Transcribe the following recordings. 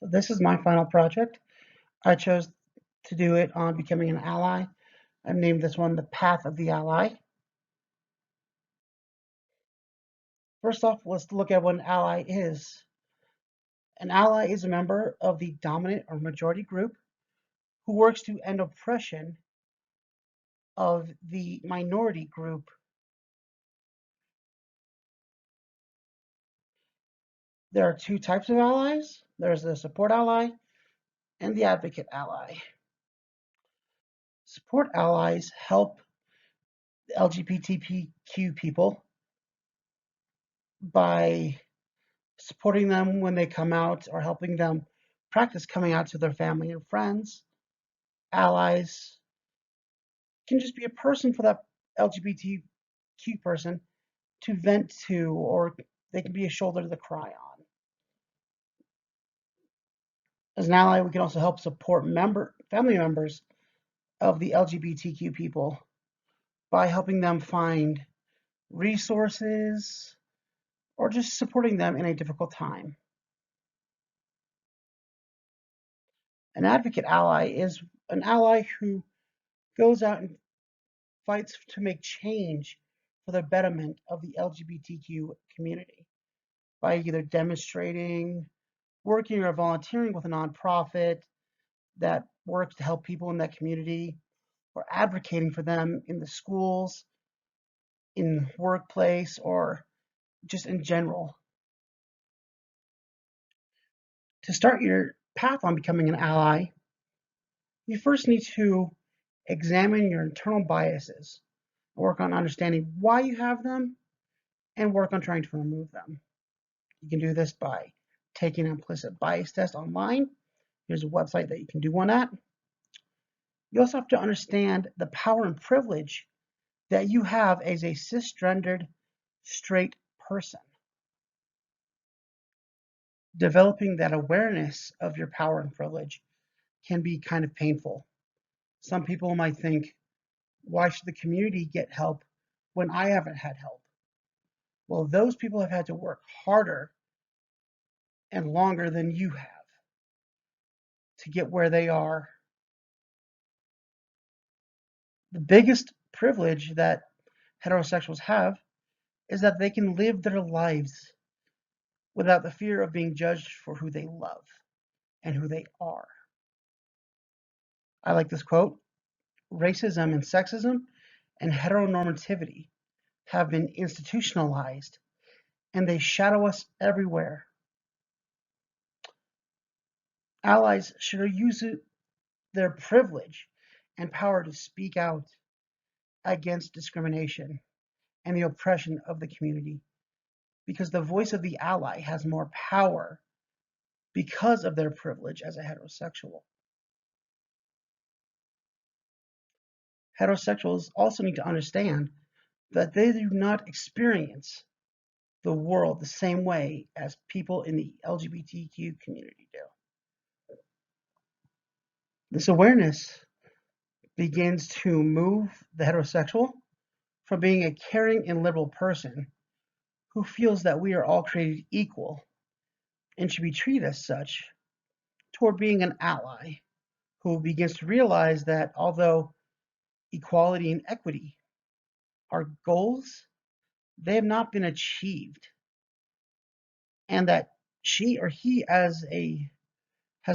So this is my final project. I chose to do it on becoming an ally. I've named this one The Path of the Ally. First off, let's look at what an ally is. An ally is a member of the dominant or majority group who works to end oppression of the minority group. There are two types of allies. There's the support ally and the advocate ally. Support allies help LGBTQ people by supporting them when they come out or helping them practice coming out to their family and friends. Allies can just be a person for that LGBTQ person to vent to, or they can be a shoulder to cry on. As an ally, we can also help support family members of the LGBTQ people by helping them find resources or just supporting them in a difficult time. An advocate ally is an ally who goes out and fights to make change for the betterment of the LGBTQ community by either demonstrating, working, or volunteering with a nonprofit that works to help people in that community, or advocating for them in the schools, in workplace, or just in general. To start your path on becoming an ally, you first need to examine your internal biases, work on understanding why you have them, and work on trying to remove them. You can do this by taking an implicit bias test online. Here's a website that you can do one at. You also have to understand the power and privilege that you have as a cisgendered straight person. Developing that awareness of your power and privilege can be kind of painful. Some people might think, why should the community get help when I haven't had help? Well, those people have had to work harder and longer than you have to get where they are. The biggest privilege that heterosexuals have is that they can live their lives without the fear of being judged for who they love and who they are. I like this quote: racism and sexism and heteronormativity have been institutionalized and they shadow us everywhere. Allies should use their privilege and power to speak out against discrimination and the oppression of the community, because the voice of the ally has more power because of their privilege as a heterosexual. Heterosexuals also need to understand that they do not experience the world the same way as people in the LGBTQ community do. This awareness begins to move the heterosexual from being a caring and liberal person who feels that we are all created equal and should be treated as such, toward being an ally who begins to realize that although equality and equity are goals, they have not been achieved, and that she or he has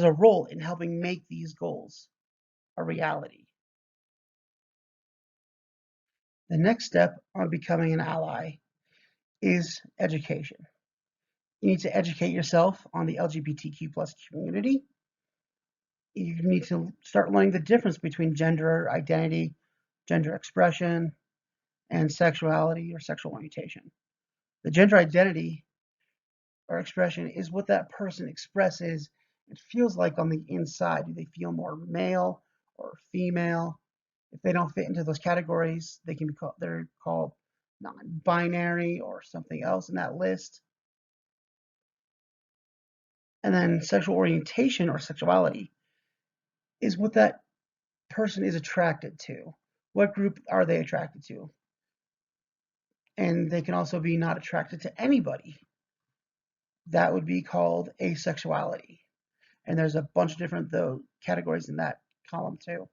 a role in helping make these goals a reality. The next step on becoming an ally is education. You need to educate yourself on the LGBTQ plus community. You need to start learning the difference between gender identity, gender expression, and sexuality or sexual orientation. The gender identity or expression is what that person expresses and feels like on the inside. Do they feel more male or female? If they don't fit into those categories, they're called non-binary or something else in that list. And then sexual orientation or sexuality is what that person is attracted to. What group are they attracted to? And they can also be not attracted to anybody. That would be called asexuality. and there's a bunch of different categories in that column too.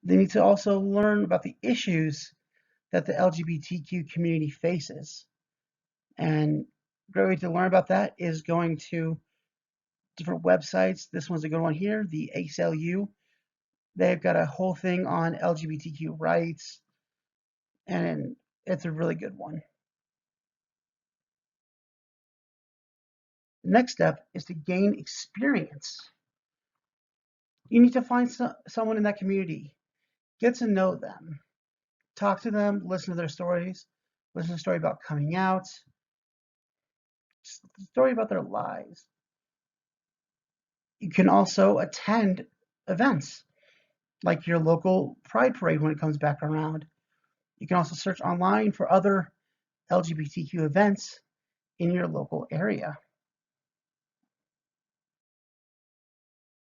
They need to also learn about the issues that the LGBTQ community faces. And a great way to learn about that is going to different websites. This one's a good one here, the ACLU. They've got a whole thing on LGBTQ rights, and it's a really good one. The next step is to gain experience. You need to find someone in that community, get to know them, talk to them, listen to their stories, listen to a story about coming out, story about their lives. You can also attend events like your local Pride Parade when it comes back around. You can also search online for other LGBTQ events in your local area.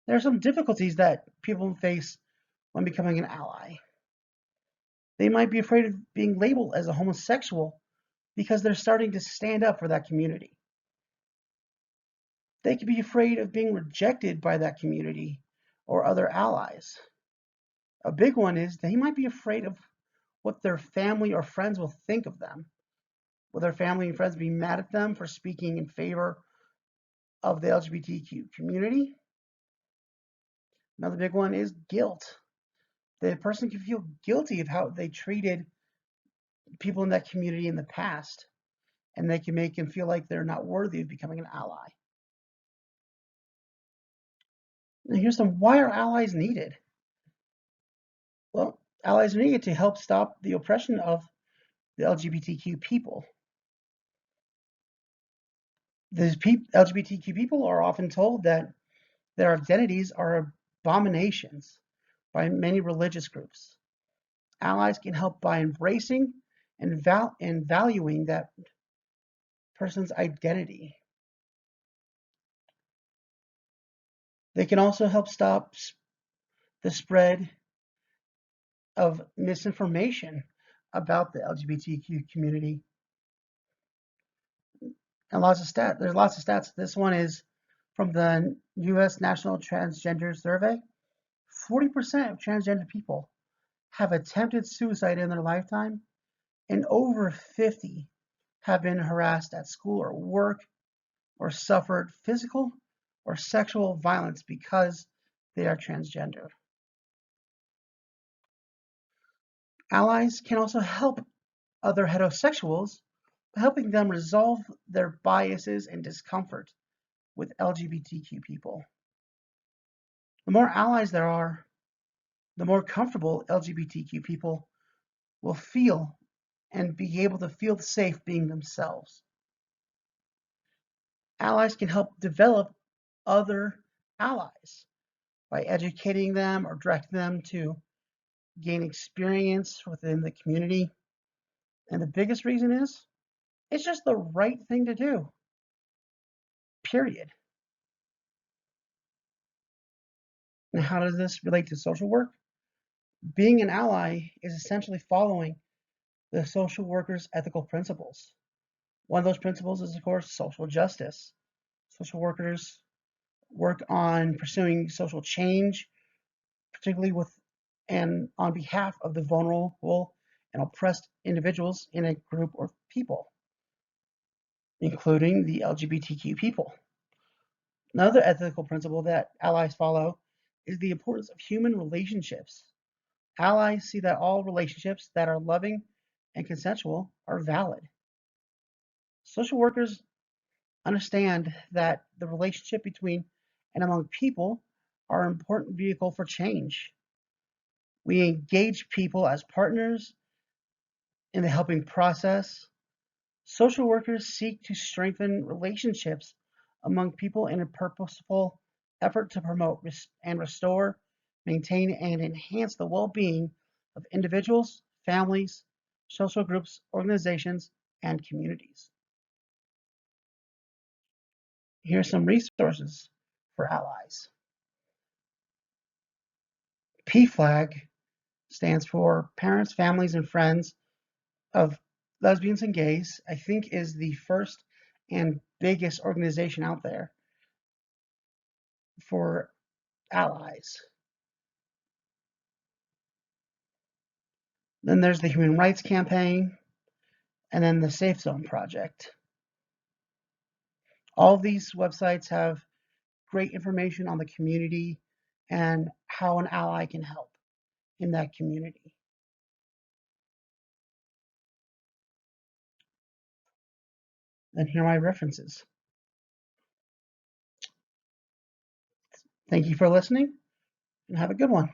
There are some difficulties that people face when becoming an ally. They might be afraid of being labeled as a homosexual because they're starting to stand up for that community. They could be afraid of being rejected by that community or other allies. A big one is they might be afraid of what their family or friends will think of them. Will their family and friends be mad at them for speaking in favor of the LGBTQ community? Another big one is guilt. The person can feel guilty of how they treated people in that community in the past, and they can make them feel like they're not worthy of becoming an ally. And here's why are allies needed? Well, allies are needed to help stop the oppression of the LGBTQ people. These LGBTQ people are often told that their identities are abominations by many religious groups. Allies can help by embracing and valuing that person's identity. They can also help stop the spread of misinformation about the LGBTQ community. And there's lots of stats. This one is from the US National Transgender Survey. 40% of transgender people have attempted suicide in their lifetime, and over 50 have been harassed at school or work or suffered physical or sexual violence because they are transgender. Allies can also help other heterosexuals by helping them resolve their biases and discomfort with LGBTQ people. The more allies there are, the more comfortable LGBTQ people will feel and be able to feel safe being themselves. Allies can help develop other allies by educating them or directing them to gain experience within the community. And the biggest reason is it's just the right thing to do, period. And how does this relate to social work? Being an ally is essentially following the social worker's ethical principles. One of those principles is, of course, social justice. Social workers work on pursuing social change, particularly with and on behalf of the vulnerable and oppressed individuals in a group or people, including the LGBTQ people. Another ethical principle that allies follow is the importance of human relationships. Allies see that all relationships that are loving and consensual are valid. Social workers understand that the relationship between and among people are an important vehicle for change. We engage people as partners in the helping process. Social workers seek to strengthen relationships among people in a purposeful effort to promote and restore, maintain, and enhance the well-being of individuals, families, social groups, organizations, and communities. Here are some resources for allies. PFLAG stands for Parents, Families, and Friends of Lesbians and Gays. I think is the first and biggest organization out there. for allies. Then there's the Human Rights Campaign, and then the Safe Zone Project. All of these websites have great information on the community and how an ally can help in that community. And here are my references. Thank you for listening, and have a good one.